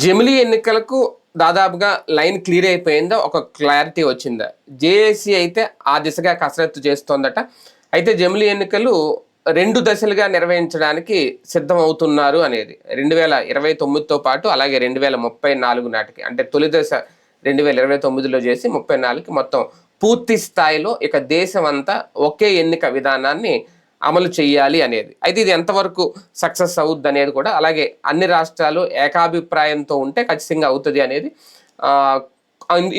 జమిలీ ఎన్నికలకు దాదాపుగా లైన్ క్లియర్ అయిపోయిందా? ఒక క్లారిటీ వచ్చిందా? జేఏసీ అయితే ఆ దిశగా కసరత్తు చేస్తోందట. అయితే జమిలీ ఎన్నికలు 2 దశలుగా నిర్వహించడానికి సిద్ధం అవుతున్నారు అనేది 2029తో పాటు అలాగే 2034 నాటికి, అంటే తొలి దశ 2029లో చేసి 34కి మొత్తం పూర్తి స్థాయిలో ఇక దేశం అంతా ఒకే ఎన్నిక విధానాన్ని అమలు చేయాలి అనేది. అయితే ఇది ఎంతవరకు సక్సెస్ అవుద్ది అనేది కూడా, అలాగే అన్ని రాష్ట్రాలు ఏకాభిప్రాయంతో ఉంటే ఖచ్చితంగా అవుతుంది అనేది.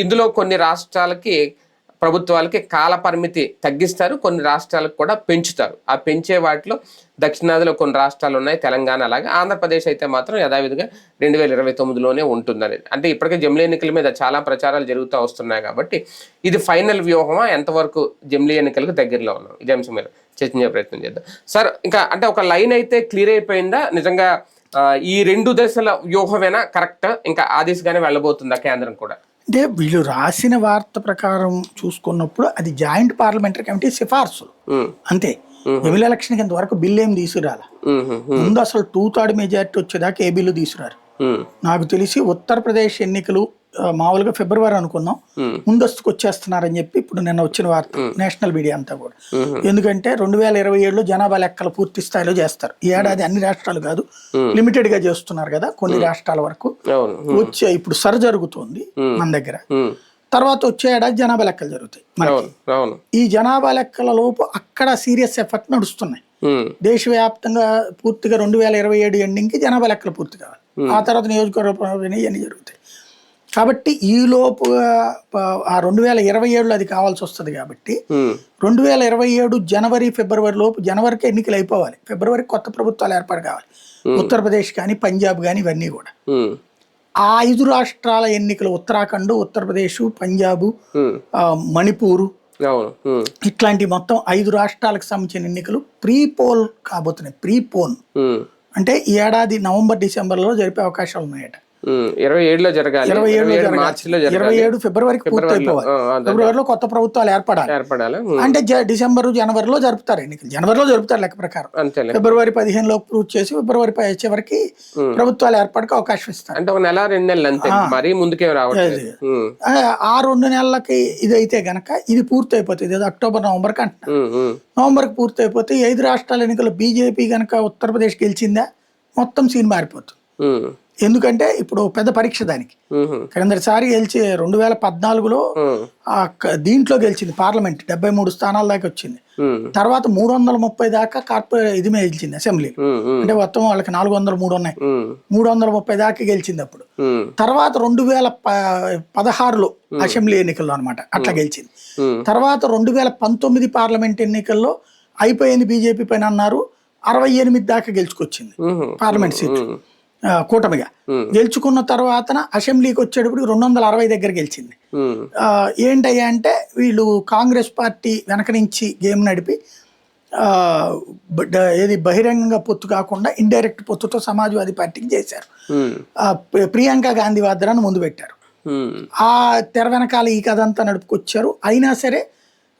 ఇందులో కొన్ని రాష్ట్రాలకి ప్రభుత్వాలకి కాల పరిమితి తగ్గిస్తారు, కొన్ని రాష్ట్రాలకు కూడా పెంచుతారు. ఆ పెంచే వాటిలో దక్షిణాదిలో కొన్ని రాష్ట్రాలు ఉన్నాయి, తెలంగాణ అలాగే. ఆంధ్రప్రదేశ్ అయితే మాత్రం యథావిధిగా 2029లోనే ఉంటుంది అనేది. అంటే ఇప్పటికే జమిలీ ఎన్నికల మీద చాలా ప్రచారాలు జరుగుతూ వస్తున్నాయి కాబట్టి ఇది ఫైనల్ వ్యూహమా, ఎంతవరకు జమిలీ ఎన్నికలకు దగ్గరలో ఉన్నాం, ఇదే అంశం మీద చర్చించే ప్రయత్నం చేద్దాం సార్. ఇంకా అంటే ఒక లైన్ అయితే క్లియర్ అయిపోయిందా నిజంగా? ఈ 2 దశల వ్యూహమేనా కరెక్ట్? ఇంకా ఆ దిశగానే వెళ్ళబోతుందా కేంద్రం కూడా? అంటే వీళ్ళు రాసిన వార్త ప్రకారం చూసుకున్నప్పుడు అది జాయింట్ పార్లమెంటరీ కమిటీ సిఫార్సులు అంతే. ఎమ్మెల్యే ఎలక్షన్ కింద వరకు బిల్లు ఏం తీసుకురాల. ముందు అసలు 2/3 మెజారిటీ వచ్చేదాకా ఏ బిల్లు తీసుకురారు. నాకు తెలిసి ఉత్తరప్రదేశ్ ఎన్నికలు మామూలుగా ఫిబ్రవరి అనుకున్నాం, ముందస్తుకు వచ్చేస్తున్నారని చెప్పి ఇప్పుడు నిన్న వచ్చిన వార్త నేషనల్ మీడియా అంతా కూడా. ఎందుకంటే 2027లో జనాభా లెక్కలు పూర్తి స్థాయిలో చేస్తారు. ఈ ఏడాది అన్ని రాష్ట్రాలు కాదు, లిమిటెడ్ గా చేస్తున్నారు కదా కొన్ని రాష్ట్రాల వరకు. వచ్చే ఇప్పుడు జరుగుతుంది మన దగ్గర, తర్వాత వచ్చే ఏడాది జనాభా లెక్కలు జరుగుతాయి మనకి. ఈ జనాభా లెక్కల లోపు అక్కడ సీరియస్ ఎఫర్ట్ నడుస్తున్నాయి దేశవ్యాప్తంగా. పూర్తిగా 2027 ఎండింగ్ కి జనాభా లెక్కలు పూర్తి కావాలి, ఆ తర్వాత నియోజకవర్గ ఇవన్నీ జరుగుతాయి. కాబట్టి ఈ లోపు ఆ 2027లో అది కావాల్సి వస్తుంది. కాబట్టి 2027 జనవరి ఫిబ్రవరి లోపు, జనవరికి ఎన్నికలు అయిపోవాలి, ఫిబ్రవరికి కొత్త ప్రభుత్వాలు ఏర్పాటు కావాలి. ఉత్తరప్రదేశ్ కానీ పంజాబ్ కానీ ఇవన్నీ కూడా. ఆ 5 రాష్ట్రాల ఎన్నికలు, ఉత్తరాఖండ్, ఉత్తరప్రదేశ్, పంజాబ్, మణిపూర్, ఇట్లాంటి మొత్తం 5 రాష్ట్రాలకు సంబంధించిన ఎన్నికలు ప్రీ పోల్ కాబోతున్నాయి. ప్రీ పోన్ అంటే ఈ ఏడాది నవంబర్ డిసెంబర్లో జరిపే అవకాశాలు ఉన్నాయట. 27లో జరగాలి, 27 ఫిబ్రవరికి పూర్తి అయిపోవాలి. ఫిబ్రవరిలో కొత్త ప్రభుత్వాలు ఏర్పడాలి. అంటే డిసెంబర్ జనవరిలో జరుపుతారు ఎన్నికలు. జనవరిలో జరుపుతారు లెక్క ప్రకారం. ఫిబ్రవరి 15లో పూర్తి చేసి ఫిబ్రవరి చివరికి ప్రభుత్వాలు ఏర్పడక అవకాశం ఇస్తారు. అంటే 1-2 నెలలు అంతే, మరీ ముందుకే రావట్లేదు. ఆ 2 నెలలకి ఇది అయితే గనక ఇది పూర్తి అయిపోతుంది. ఇది అక్టోబర్ నవంబర్కి అంటున్నారు. నవంబర్కి పూర్తి అయిపోతే 5 రాష్ట్రాల ఎన్నికలు బీజేపీ గనక ఉత్తరప్రదేశ్ గెలిచిందా మొత్తం సీన్ మారిపోతుంది. ఎందుకంటే ఇప్పుడు పెద్ద పరీక్ష దానికి. క్రిందటిసారి గెలిచి 2014లో దీంట్లో గెలిచింది, పార్లమెంట్ 73 స్థానాల దాకా వచ్చింది. తర్వాత 330 దాకా ఇది మీద గెలిచింది అసెంబ్లీ. అంటే మొత్తం వాళ్ళకి 403 ఉన్నాయి, 330 దాకా గెలిచింది అప్పుడు. తర్వాత 2016లో అసెంబ్లీ ఎన్నికల్లో అనమాట అట్లా గెలిచింది. తర్వాత 2019 పార్లమెంట్ ఎన్నికల్లో అయిపోయింది బీజేపీ పైన అన్నారు, 68 దాకా గెలుచుకొచ్చింది పార్లమెంట్ సీట్లు కూటమిగా. గెలుచుకున్న తర్వాత అసెంబ్లీకి వచ్చేటప్పుడు 260 దగ్గర గెలిచింది. ఏంటయ్యా అంటే వీళ్ళు కాంగ్రెస్ పార్టీ వెనక నుంచి గేమ్ నడిపి ఏది బహిరంగంగా పొత్తు కాకుండా ఇండైరెక్ట్ పొత్తుతో సమాజ్వాదీ పార్టీకి చేశారు. ప్రియాంక గాంధీ వాద్రాన్ని ముందు పెట్టారు. ఆ తెర వెనకాల ఈ కథ అంతా నడుపుకొచ్చారు. అయినా సరే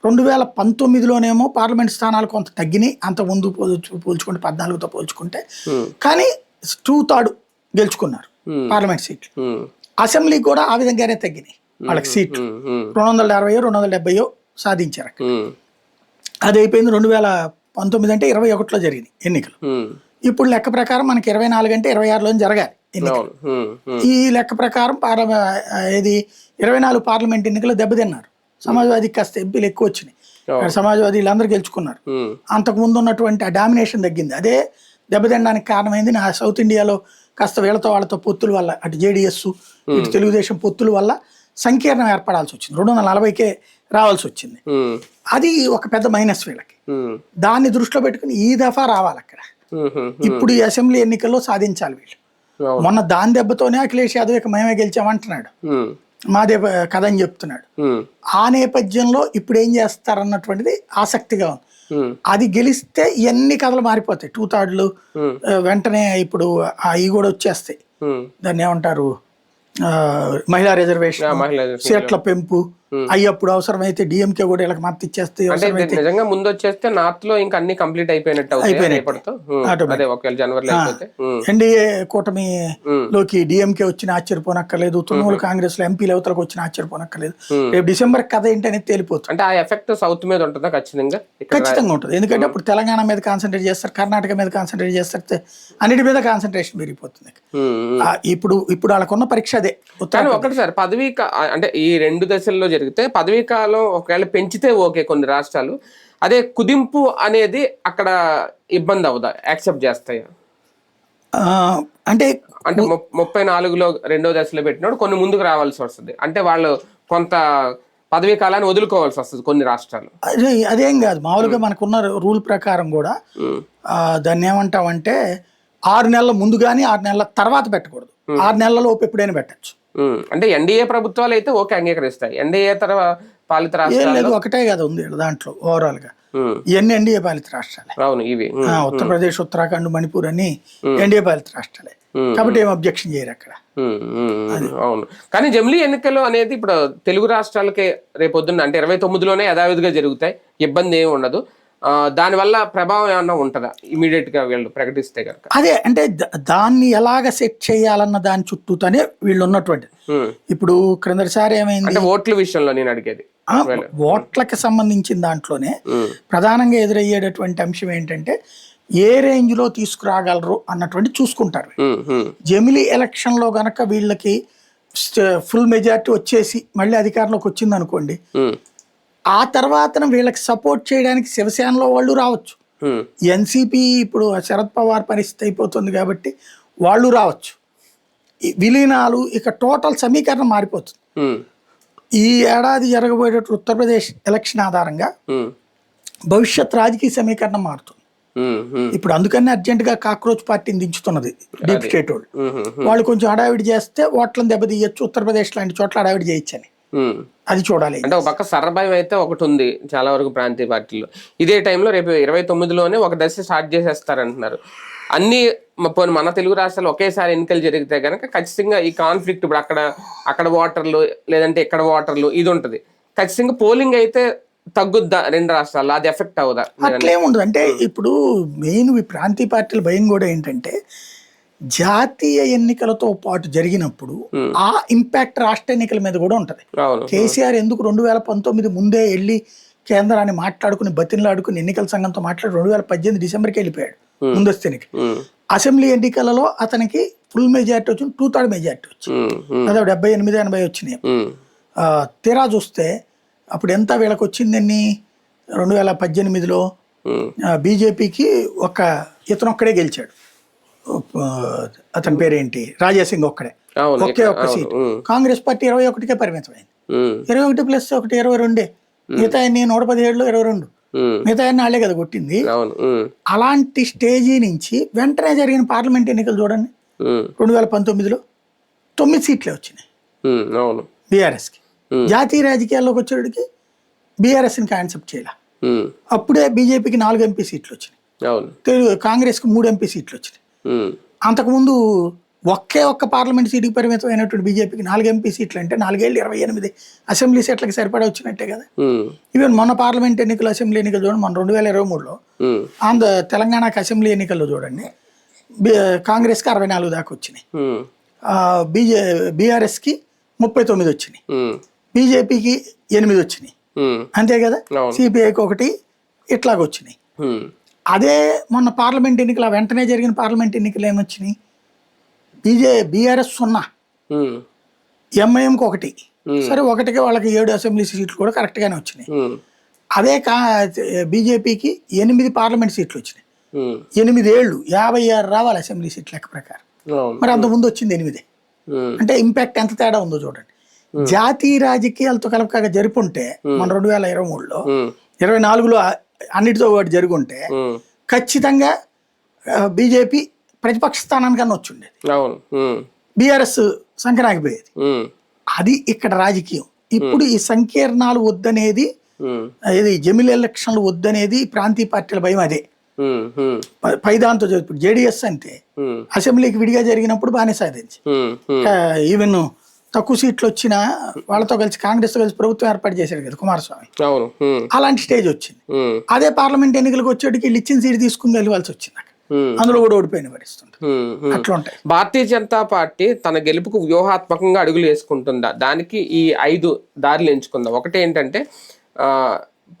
2019లోనేమో పార్లమెంట్ స్థానాలు కొంత తగ్గినాయి, అంత ముందు పోల్చుకుంటే 14తో పోల్చుకుంటే. కానీ 2/3 గెలుచుకున్నారు పార్లమెంట్ సీట్లు. అసెంబ్లీ కూడా ఆ విధంగానే తగ్గినాయి వాళ్ళకి సీట్లు. 260 270 సాధించారు అక్కడ. అది అయిపోయింది 2019 అంటే 21లో జరిగింది ఎన్నికలు. ఇప్పుడు లెక్క ప్రకారం మనకి 24 అంటే 26లో జరగాలి ఎన్నికలు. ఈ లెక్క ప్రకారం 24 పార్లమెంట్ ఎన్నికలు దెబ్బతిన్నారు. సమాజ్వాదీకి కాస్త ఎంపీలు ఎక్కువ వచ్చినాయి, సమాజ్వాదీ వీళ్ళందరూ గెలుచుకున్నారు. అంతకు ముందు ఉన్నటువంటి ఆ డామినేషన్ తగ్గింది. అదే దెబ్బతినడానికి కారణమైంది. నా సౌత్ ఇండియాలో కాస్త వీళ్ళతో వాళ్ళతో పొత్తుల వల్ల, అటు జేడీఎస్ ఇటు తెలుగుదేశం పొత్తుల వల్ల సంకీర్ణం ఏర్పడాల్సి వచ్చింది. 240కే రావాల్సి వచ్చింది. అది ఒక పెద్ద మైనస్ వీళ్ళకి. దాన్ని దృష్టిలో పెట్టుకుని ఈ దఫా రావాలి అక్కడ. ఇప్పుడు ఈ అసెంబ్లీ ఎన్నికల్లో సాధించాలి వీళ్ళు. మొన్న దాని దెబ్బతోనే అఖిలేష్ యాదవ్ ఇక మేమే గెలిచామంటున్నాడు, మాదే కథ అని చెప్తున్నాడు. ఆ నేపథ్యంలో ఇప్పుడు ఏం చేస్తారన్నటువంటిది ఆసక్తిగా ఉంది. అది గెలిస్తే ఇవన్నీ కథలు మారిపోతాయి. 2/3 వెంటనే ఇప్పుడు అవి కూడా వచ్చేస్తాయి. దాన్ని ఏమంటారు, మహిళా రిజర్వేషన్, సీట్ల పెంపు, అవి అప్పుడు అవసరమైతే డిఎంకే కూడా వీళ్ళకి మద్దతు ఇచ్చేస్తే అంటే అవసరమైతే నిజంగా ముందు వచ్చేస్తే నార్త్ లో ఇంకా అన్ని కంప్లీట్ అయిపోయినట్టు అవుతాయి రేపటితో. అదే ఒకవేళ జనవరిలో అయిపోతే. ఎన్డీఏ కూటమిలోకి డిఎంకే వచ్చిన ఆశ్చర్యపోనక్కర్లేదు, తృణమూల్ కాంగ్రెస్ లో ఎంపీల అవతలకు వచ్చిన ఆశ్చర్యపోనక్కర్లేదు. రేపు డిసెంబర్ కథ ఏంటి అనేది తేలిపోతుంది. అంటే ఆ ఎఫెక్ట్ సౌత్ మీద ఉంటుందా ఖచ్చితంగా? ఖచ్చితంగా ఉంటుంది. ఎందుకంటే అప్పుడు తెలంగాణ మీద కాన్సన్ట్రేట్ చేస్తారు, కర్ణాటక మీద కాన్సన్ట్రేట్ చేస్తారు, అన్నిటి మీద కాన్సన్ట్రేషన్ పెరిగిపోతుంది. ఇప్పుడు వాళ్ళకున్న పరీక్ష అదే. కానీ ఒకటి సార్, అంటే ఈ 2 దశల్లో జరిగితే పదవీ కాలం ఒకవేళ పెంచితే ఓకే కొన్ని రాష్ట్రాలు, అదే కుదింపు అనేది అక్కడ ఇబ్బంది అవుదా, యాక్సెప్ట్ చేస్తాయా? అంటే 34లో 2వ దశలో పెట్టినప్పుడు కొన్ని ముందుకు రావాల్సి వస్తుంది, అంటే వాళ్ళు కొంత పదవీ కాలాన్ని వదులుకోవాల్సి వస్తుంది కొన్ని రాష్ట్రాలు. అదేం కాదు, మామూలుగా మనకున్న రూల్ ప్రకారం కూడా దాన్ని ఏమంటామంటే 6 నెలల ముందు కానీ 6 నెలల తర్వాత పెట్టకూడదు, 6 నెలల లోపు ఎప్పుడైనా పెట్టచ్చు. అంటే ఎన్డీఏ ప్రభుత్వాలు అయితే ఓకే అంగీకరిస్తాయి, ఎన్డీఏ పాలిత రాష్ట్రాలు ఒకటే కదా ఉంది దాంట్లో ఓవరాల్ గా. ఇవన్నీ ఎన్డీఏ పాలిత రాష్ట్రాలే. అవును, ఇవి ఉత్తరప్రదేశ్, ఉత్తరాఖండ్, మణిపూర్ అన్ని ఎన్డీఏ పాలిత రాష్ట్రాలే కాబట్టి ఏం అబ్జెక్షన్ చేయరు అక్కడ. అవును. కానీ జమిలీ ఎన్నికలు అనేది ఇప్పుడు తెలుగు రాష్ట్రాలకే రేపొద్దున్న అంటే 29లోనే యథావిధిగా జరుగుతాయి, ఇబ్బంది ఏమి ఉండదు. దానివల్ల ప్రభావం ఏమన్నా ఉంటుందా ఇమీడియట్ గా వీళ్ళు ప్రకటిస్తే కనుక? అదే అంటే దాన్ని ఎలాగ సెట్ చేయాలన్న దాని చుట్టూతోనే వీళ్ళు ఉన్నటువంటి. ఇప్పుడు క్రిందటిసారి ఏమైంది అంటే ఓట్ల విషయంలో నేను అడిగేది, ఓట్లకి సంబంధించిన దాంట్లోనే ప్రధానంగా ఎదురయ్యేటటువంటి అంశం ఏంటంటే ఏ రేంజ్ లో తీసుకురాగలరు అన్నటువంటి చూసుకుంటారు. జమిలీ ఎలక్షన్ లో గనక వీళ్ళకి ఫుల్ మెజారిటీ వచ్చేసి మళ్ళీ అధికారంలోకి వచ్చింది అనుకోండి, ఆ తర్వాత వీళ్ళకి సపోర్ట్ చేయడానికి శివసేనలో వాళ్ళు రావచ్చు. ఎన్సీపీ ఇప్పుడు శరద్ పవార్ పరిస్థితి అయిపోతుంది కాబట్టి వాళ్ళు రావచ్చు. విలీనాలు ఇక టోటల్ సమీకరణం మారిపోతుంది. ఈ ఏడాది జరగబోయేటట్టు ఉత్తరప్రదేశ్ ఎలక్షన్ ఆధారంగా భవిష్యత్ రాజకీయ సమీకరణం మారుతుంది. ఇప్పుడు అందుకని అర్జెంట్ గా కాక్రోచ్ పార్టీని దించుతున్నది డీప్ స్టేట్ వాళ్ళు కొంచెం హడావిడి చేస్తే ఓట్లను దెబ్బతీయచ్చు, ఉత్తరప్రదేశ్ లాంటి చోట్ల హడావిడి చేయొచ్చని. అది చూడాలి. అంటే ఒక పక్క సర్రభయం అయితే ఒకటి ఉంది చాలా వరకు ప్రాంతీయ పార్టీలో. ఇదే టైంలో రేపు 29లోనే ఒక దశ స్టార్ట్ చేసేస్తారంటున్నారు. అన్ని మన తెలుగు రాష్ట్రాలు ఒకేసారి ఎన్నికలు జరిగితే కనుక ఖచ్చితంగా ఈ కాన్ఫ్లిక్ట్ ఇప్పుడు అక్కడ ఓటర్లు లేదంటే ఇక్కడ ఓటర్లు ఇది ఉంటుంది. ఖచ్చితంగా పోలింగ్ అయితే తగ్గుద్దా 2 రాష్ట్రాల్లో, అది ఎఫెక్ట్ అవుదా? అట్లేముండదు. అంటే ఇప్పుడు మెయిన్ ఈ ప్రాంతీయ పార్టీల భయం కూడా ఏంటంటే జాతీయ ఎన్నికలతో పాటు జరిగినప్పుడు ఆ ఇంపాక్ట్ రాష్ట్ర ఎన్నికల మీద కూడా ఉంటది. కేసీఆర్ ఎందుకు 2019 ముందే వెళ్ళి కేంద్రాన్ని మాట్లాడుకుని బతిన్లాడుకుని ఎన్నికల సంఘంతో మాట్లాడి 2018 డిసెంబర్కి వెళ్ళిపోయాడు ముందస్తు ఎన్నిక. అసెంబ్లీ ఎన్నికలలో అతనికి ఫుల్ మెజారిటీ వచ్చింది, 2/3 మెజారిటీ వచ్చింది, అదే 78-80 వచ్చినాయి. తీరా చూస్తే అప్పుడు ఎంత వీళ్ళకి వచ్చిందని 2018లో బీజేపీకి ఇతను ఒక్కడే గెలిచాడు, అతని పేరేంటి, రాజాసింగ్ ఒక్కడే, ఒకే ఒక్క సీట్. కాంగ్రెస్ పార్టీ 21కే పరిమితమైంది, 21 + 1 22, మిగతా 117లో 22, మిగతా వాళ్ళే కదా కొట్టింది. అలాంటి స్టేజీ నుంచి వెంటనే జరిగిన పార్లమెంట్ ఎన్నికలు చూడండి, 2019లో 9 సీట్లే వచ్చినాయి బీఆర్ఎస్కి. జాతీయ రాజకీయాల్లోకి వచ్చేటికి బీఆర్ఎస్ని కాన్సెప్ట్ చేయాల. అప్పుడే బీజేపీకి 4 ఎంపీ సీట్లు వచ్చినాయి, కాంగ్రెస్కి 3 ఎంపీ సీట్లు వచ్చినాయి. అంతకుముందు ఒక్క పార్లమెంట్ సీటుకి పరిమితమైనటువంటి బీజేపీకి 4 ఎంపీ సీట్లు అంటే 4 ఏళ్ళు 28 అసెంబ్లీ సీట్లకి సరిపడా వచ్చినట్టే కదా. ఈవెన్ మొన్న పార్లమెంట్ ఎన్నికలు అసెంబ్లీ ఎన్నికలు చూడండి, మన 2023లో తెలంగాణకి అసెంబ్లీ ఎన్నికల్లో చూడండి కాంగ్రెస్కి 64 దాకా వచ్చినాయి, బీఆర్ఎస్కి 39 వచ్చినాయి, బీజేపీకి 8 వచ్చినాయి, అంతే కదా. సిపిఐకి 1 ఇట్లాగొచ్చినాయి. అదే మొన్న పార్లమెంట్ ఎన్నికల వెంటనే జరిగిన పార్లమెంట్ ఎన్నికలు ఏమొచ్చినాయి, బీఆర్ఎస్ 0, ఎంఐఎంకి 1, సరే 1కి వాళ్ళకి 7 అసెంబ్లీ సీట్లు కూడా కరెక్ట్ గానే వచ్చినాయి. అదే బీజేపీకి 8 పార్లమెంట్ సీట్లు వచ్చినాయి, 8 ఏళ్ళు 56 రావాలి అసెంబ్లీ సీట్ లెక్క ప్రకారం. మరి అంత ముందు వచ్చింది 8. అంటే ఇంపాక్ట్ ఎంత తేడా ఉందో చూడండి. జాతీయ రాజకీయాలతో కలపక జరుపుంటే మన 2023లో 24లో అన్నిటితో ఒకటి జరుగుంటే ఖచ్చితంగా బీజేపీ ప్రతిపక్ష స్థానానికన్నా వచ్చి ఉండేది, బీఆర్ఎస్ సంక్రాంతిపోయేది. అది ఇక్కడ రాజకీయం. ఇప్పుడు ఈ సంకీర్ణాలు వద్దనేది, ఇది జమిలీ ఎలక్షన్లు వద్దనేది ప్రాంతీయ పార్టీల భయం. అదే పైదాంతో ఇప్పుడు జేడీఎస్ అంటే అసెంబ్లీకి విడిగా జరిగినప్పుడు బాగానే సాధించి, ఈవెన్ తక్కువ సీట్లు వచ్చినా వాళ్ళతో కలిసి కాంగ్రెస్ తో కలిసి ప్రభుత్వం ఏర్పాటు చేశాడు కదా కుమారస్వామి. అవును. అలాంటి స్టేజ్ వచ్చింది. అదే పార్లమెంట్ ఎన్నికలకు వచ్చేటికి వీళ్ళు ఇచ్చిన సీట్ తీసుకుని వెళ్ళవలసి వచ్చింది. అందులో కూడా ఓడిపోయిన పరిస్థితి అట్లా ఉంటాయి. భారతీయ జనతా పార్టీ తన గెలుపుకు వ్యూహాత్మకంగా అడుగులు వేసుకుంటుందా? దానికి ఈ 5 దారులు ఎంచుకుందాం. ఒకటి ఏంటంటే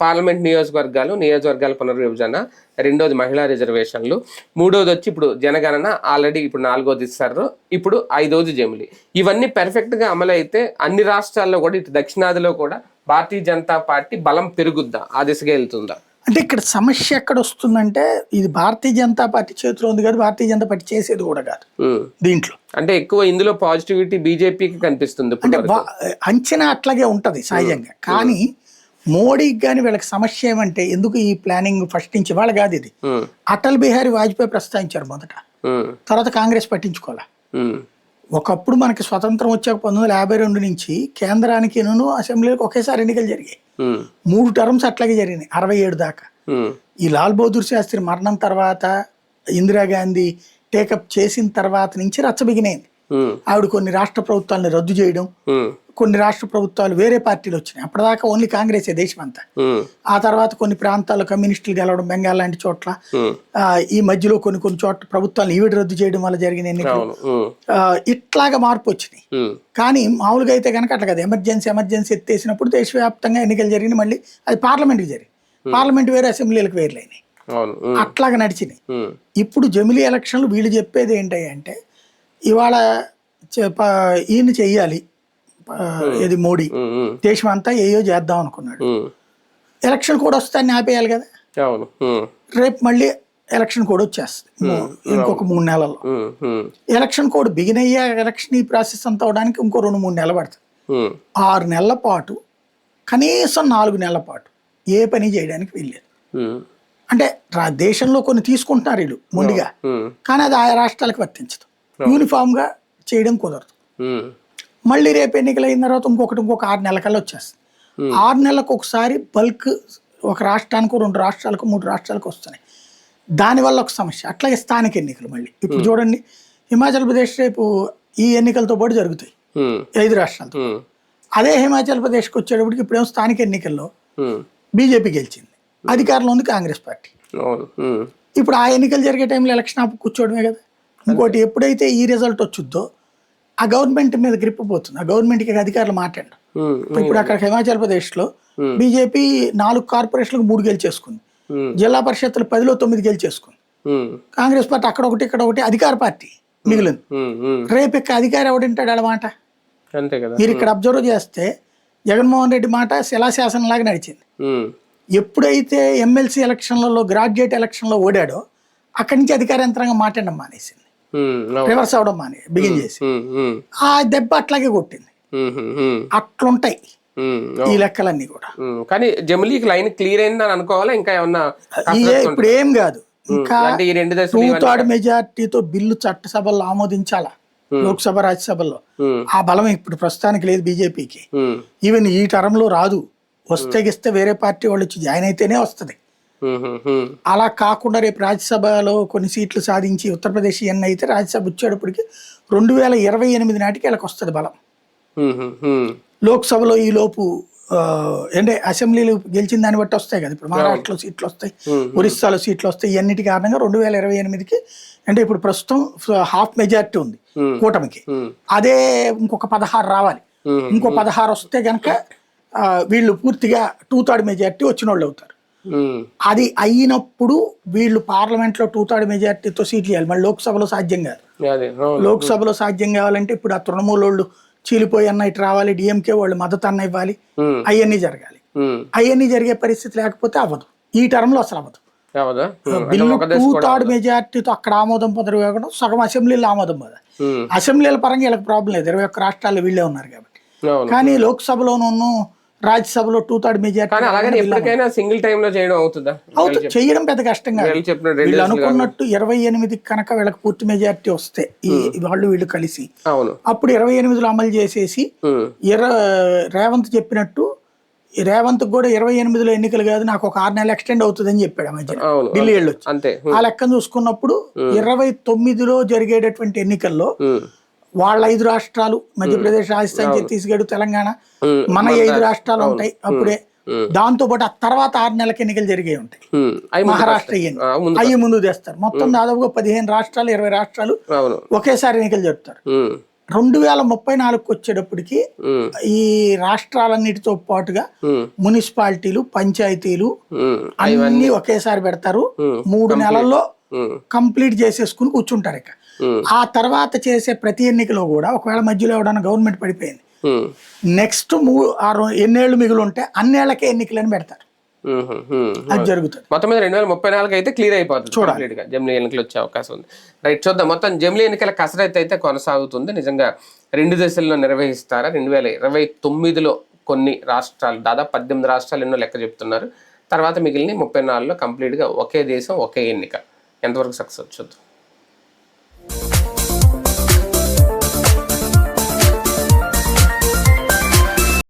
పార్లమెంట్ నియోజకవర్గాల పునర్విభజన, రెండోది మహిళా రిజర్వేషన్లు, మూడోది వచ్చి ఇప్పుడు జనగణన, ఆల్రెడీ ఇప్పుడు 4వది ఇస్తారు, ఇప్పుడు 5వది జమిలి. ఇవన్నీ పెర్ఫెక్ట్ గా అమలైతే అన్ని రాష్ట్రాల్లో కూడా ఇటు దక్షిణాదిలో కూడా భారతీయ జనతా పార్టీ బలం పెరుగుద్దా, ఆ దిశగా వెళ్తుందా? అంటే ఇక్కడ సమస్య ఎక్కడ వస్తుందంటే ఇది భారతీయ జనతా పార్టీ చేతిలో ఉంది కాదు, భారతీయ జనతా పార్టీ చేసేది కూడా కాదు దీంట్లో. అంటే ఎక్కువ ఇందులో పాజిటివిటీ బీజేపీకి కనిపిస్తుంది. అంటే అంచనా అట్లాగే ఉంటది సహజంగా. కానీ మోడీకి కానీ వీళ్ళకి సమస్య ఏమంటే ఎందుకు ఈ ప్లానింగ్ ఫస్ట్ నుంచి వాళ్ళ కాదు ఇది. అటల్ బిహారీ వాజ్పేయి ప్రస్తావించారు మొదట, తర్వాత కాంగ్రెస్ పట్టించుకోవాలా. ఒకప్పుడు మనకి స్వతంత్రం వచ్చాక 1952 నుంచి కేంద్రానికి అసెంబ్లీకి ఒకేసారి ఎన్నికలు జరిగాయి. 3 టర్మ్స్ అట్లాగే జరిగినాయి 67 దాకా. ఈ లాల్ బహదూర్ శాస్త్రి మరణం తర్వాత ఇందిరాగాంధీ టేకప్ చేసిన తర్వాత నుంచి రచ్చబిగినైంది. ఆవిడ కొన్ని రాష్ట్ర ప్రభుత్వాలను రద్దు చేయడం, కొన్ని రాష్ట్ర ప్రభుత్వాలు వేరే పార్టీలు వచ్చినాయి. అప్పటిదాకా ఓన్లీ కాంగ్రెసే దేశం అంతా. ఆ తర్వాత కొన్ని ప్రాంతాల్లో కమ్యూనిస్టులు గెలవడం, బెంగాల్ లాంటి చోట్ల, ఈ మధ్యలో కొన్ని చోట్ల ప్రభుత్వాలు ఈవిడ రద్దు చేయడం వల్ల జరిగిన ఎన్నికలు, ఇట్లాగా మార్పు వచ్చినాయి. కానీ మామూలుగా అయితే కనుక అట్లా కదా, ఎమర్జెన్సీ ఎత్తేసినప్పుడు దేశవ్యాప్తంగా ఎన్నికలు జరిగినాయి. మళ్ళీ అది పార్లమెంట్కి జరిగింది, పార్లమెంట్ వేరే, అసెంబ్లీలకు వేర్లైనాయి, అట్లాగా నడిచినాయి. ఇప్పుడు జమిలీ ఎలక్షన్లు వీళ్ళు చెప్పేది ఏంటంటే ఇవాళ ఈయన చెయ్యాలి, ఇది మోడీ దేశం అంతా ఏయో చేద్దాం అనుకున్నాడు. ఎలక్షన్ కూడా వస్తాయని ఆపేయాలి కదా. రేపు మళ్ళీ ఎలక్షన్ కోడ్ వచ్చేస్తుంది ఇంకొక 3 నెలల్లో. ఎలక్షన్ కోడ్ బిగిన్ అయ్యే ఎలక్షన్ ఈ ప్రాసెస్ అంతా అవడానికి ఇంకో 2-3 నెలలు పడుతుంది. 6 నెలల పాటు, కనీసం 4 నెలల పాటు ఏ పని చేయడానికి వీల్లేదు. అంటే దేశంలో కొన్ని తీసుకుంటున్నారు వీళ్ళు ముందుగా, కానీ అది ఆయా రాష్ట్రాలకు వర్తించదు, యూనిఫామ్ గా చేయడం కుదరదు. మళ్ళీ రేపు ఎన్నికలు అయిన తర్వాత ఇంకొక 6 నెలల కల్లా వచ్చేస్తుంది. 6 నెలలకు ఒకసారి బల్క్ ఒక రాష్ట్రానికి, 2 రాష్ట్రాలకు, 3 రాష్ట్రాలకు వస్తున్నాయి. దానివల్ల ఒక సమస్య. అట్లాగే స్థానిక ఎన్నికలు మళ్ళీ ఇప్పుడు చూడండి, హిమాచల్ ప్రదేశ్ రేపు ఈ ఎన్నికలతో పాటు జరుగుతాయి 5 రాష్ట్రాలతో. అదే హిమాచల్ ప్రదేశ్కి వచ్చేటప్పటికి ఇప్పుడేమో స్థానిక ఎన్నికల్లో బీజేపీ గెలిచింది, అధికారంలో ఉంది కాంగ్రెస్ పార్టీ. ఇప్పుడు ఆ ఎన్నికలు జరిగే టైంలో ఎలక్షన్ ఆపు కూర్చోవడమే కదా. ఇంకోటి, ఎప్పుడైతే ఈ రిజల్ట్ వచ్చుద్దో ఆ గవర్నమెంట్ మీద గ్రిప్ పోతుంది, ఆ గవర్నమెంట్కి అధికారులు మాట్లాడరు. ఇప్పుడు అక్కడ హిమాచల్ ప్రదేశ్ లో బీజేపీ 4 కార్పొరేషన్లకు 3 గెలిచేసుకుంది, జిల్లా పరిషత్తులు 10లో 9 గెలిచేసుకుంది. కాంగ్రెస్ పార్టీ అక్కడ ఒకటి ఇక్కడ ఒకటి అధికార పార్టీ మిగిలింది. రేపు ఇక్కడ అధికారి ఎవడింటాడు అన్నమాట. మీరు ఇక్కడ అబ్జర్వ్ చేస్తే జగన్మోహన్ రెడ్డి మాట శిలాశాసనం లాగా నడిచింది. ఎప్పుడైతే ఎమ్మెల్సీ ఎలక్షన్లలో, గ్రాడ్యుయేట్ ఎలక్షన్లో ఓడాడో అక్కడి నుంచి అధికార యంత్రాంగం మాట్లాడడం మానేసింది, రివర్స్ అవడం బిగిన్ చేసి ఆ దెబ్బ అట్లాగే కొట్టింది. అట్లుంటాయి ఈ లెక్కలన్నీ కూడా. కానీ జమిలీకి లైన్ క్లియర్ అయిందని అనుకోవాలా? ఇంకా ఏమన్నా? ఇప్పుడు ఏం కాదు, ఇంకా 2/3 మెజార్టీతో బిల్లు చట్టసభల్లో ఆమోదించాలా, లోక్సభ రాజ్యసభల్లో. ఆ బలం ఇప్పుడు ప్రస్తుతానికి లేదు బీజేపీకి. ఈవెన్ ఈ టర్మ్ లో రాదు, వస్తే వేరే పార్టీ వాళ్ళు వచ్చి జాయిన్ అయితేనే వస్తుంది. అలా కాకుండా రేపు రాజ్యసభలో కొన్ని సీట్లు సాధించి ఉత్తరప్రదేశ్ ఇవన్నీ అయితే రాజ్యసభ వచ్చేటప్పటికి 2028 నాటికి వీళ్ళకి వస్తుంది బలం. లోక్సభలో ఈ లోపు అంటే అసెంబ్లీలు గెలిచిన దాన్ని బట్టి వస్తాయి కదా. ఇప్పుడు మహారాష్ట్రలో సీట్లు వస్తాయి, ఒరిస్సాలో సీట్లు వస్తాయి. ఇవన్నిటి కారణంగా 2028కి అంటే ఇప్పుడు ప్రస్తుతం హాఫ్ మెజారిటీ ఉంది కూటమికి, అదే ఇంకొక 16 రావాలి. ఇంకో 16 వస్తే కనుక వీళ్ళు పూర్తిగా 2/3 మెజారిటీ వచ్చిన వాళ్ళు అవుతారు. అది అయినప్పుడు వీళ్ళు పార్లమెంట్ లో 2/3 మెజారిటీతో సీట్లు ఇవ్వాలి. మళ్ళీ లోక్సభలో సాధ్యం కాదు. లోక్సభలో సాధ్యం కావాలంటే ఇప్పుడు ఆ తృణమూల వాళ్ళు చీలిపోయి అన్న ఇటు రావాలి, డిఎంకే వాళ్ళు మద్దతు అన్న ఇవ్వాలి, అవన్నీ జరగాలి. అవన్నీ జరిగే పరిస్థితి లేకపోతే అవ్వదు, ఈ టర్మ్ లో అసలు అవ్వదు. బిల్లు 2/3 మెజారిటీతో అక్కడ ఆమోదం పొందరు కాకుండా సగం అసెంబ్లీలో ఆమోదం పొందాలి. అసెంబ్లీల పరంగా వీళ్ళకి ప్రాబ్లం లేదు, 21 రాష్ట్రాల్లో వీళ్ళే ఉన్నారు కాబట్టి. కానీ లోక్సభలోనూ రాజ్యసభలో 2/3 మెజారిటీ సింగిల్ టైమ్ లో చేయడం అవుతుందా? చేయడం పెద్ద కష్టంగా. వీళ్ళు అనుకున్నట్టు 28 కనుక వీళ్ళకి పూర్తి మెజారిటీ వస్తే వీళ్ళు కలిసి అప్పుడు 28లో అమలు చేసేసి, రేవంత్ చెప్పినట్టు రేవంత్ కూడా 28లో ఎన్నికలు కాదు, నాకు ఒక 6 నెలలు ఎక్స్టెండ్ అవుతుంది అని చెప్పాడు ఆ మధ్య ఢిల్లీ వెళ్ళొచ్చు. ఆ లెక్కను చూసుకున్నప్పుడు 29లో జరిగేటటువంటి ఎన్నికల్లో వాళ్ళ 5 రాష్ట్రాలు మధ్యప్రదేశ్, రాజస్థాన్, ఛత్తీస్గఢ్, తెలంగాణ, మన 5 రాష్ట్రాలు ఉంటాయి అప్పుడే. దాంతో పాటు ఆ తర్వాత 6 నెలలకు ఎన్నికలు జరిగే ఉంటాయి. మహారాష్ట్ర అయ్యి ముందు తెస్తారు. మొత్తం దాదాపుగా 15 రాష్ట్రాలు 20 రాష్ట్రాలు ఒకేసారి ఎన్నికలు జరుపుతారు. 2034 వచ్చేటప్పటికి ఈ రాష్ట్రాలన్నిటితో పాటుగా మున్సిపాలిటీలు, పంచాయతీలు అన్ని ఒకేసారి పెడతారు. 3 నెలల్లో కంప్లీట్ చేసేసుకుని కూర్చుంటారు. ఇక ఆ తర్వాత చేసే ప్రతి ఎన్నికలో కూడా ఒకవేళ మధ్యలో ఎవడన్నా గవర్నమెంట్ పడిపోయింది, నెక్స్ట్ ఎన్నేళ్లు మిగిలి ఉంటే అన్నేళ్లకే ఎన్నికలని పెడతారు. అది జరుగుతుంది. మొత్తం మీద 2034 అయితే క్లియర్ అయిపోతుంది కంప్లీట్ గా. జమిలీ ఎన్నికలు వచ్చే అవకాశం ఉంది. రైట్, చూద్దాం. మొత్తం జమిలీ ఎన్నికల కసరత్తు అయితే కొనసాగుతుంది. నిజంగా 2 దశల్లో నిర్వహిస్తారా? 2029లో కొన్ని రాష్ట్రాలు, దాదాపు 18 రాష్ట్రాలు ఎన్నో లెక్క చెప్తున్నారు. తర్వాత మిగిలిన 34లో కంప్లీట్ గా ఒకే దేశం ఒకే ఎన్నిక. ఎంతవరకు సక్సెస్ చూద్దాం.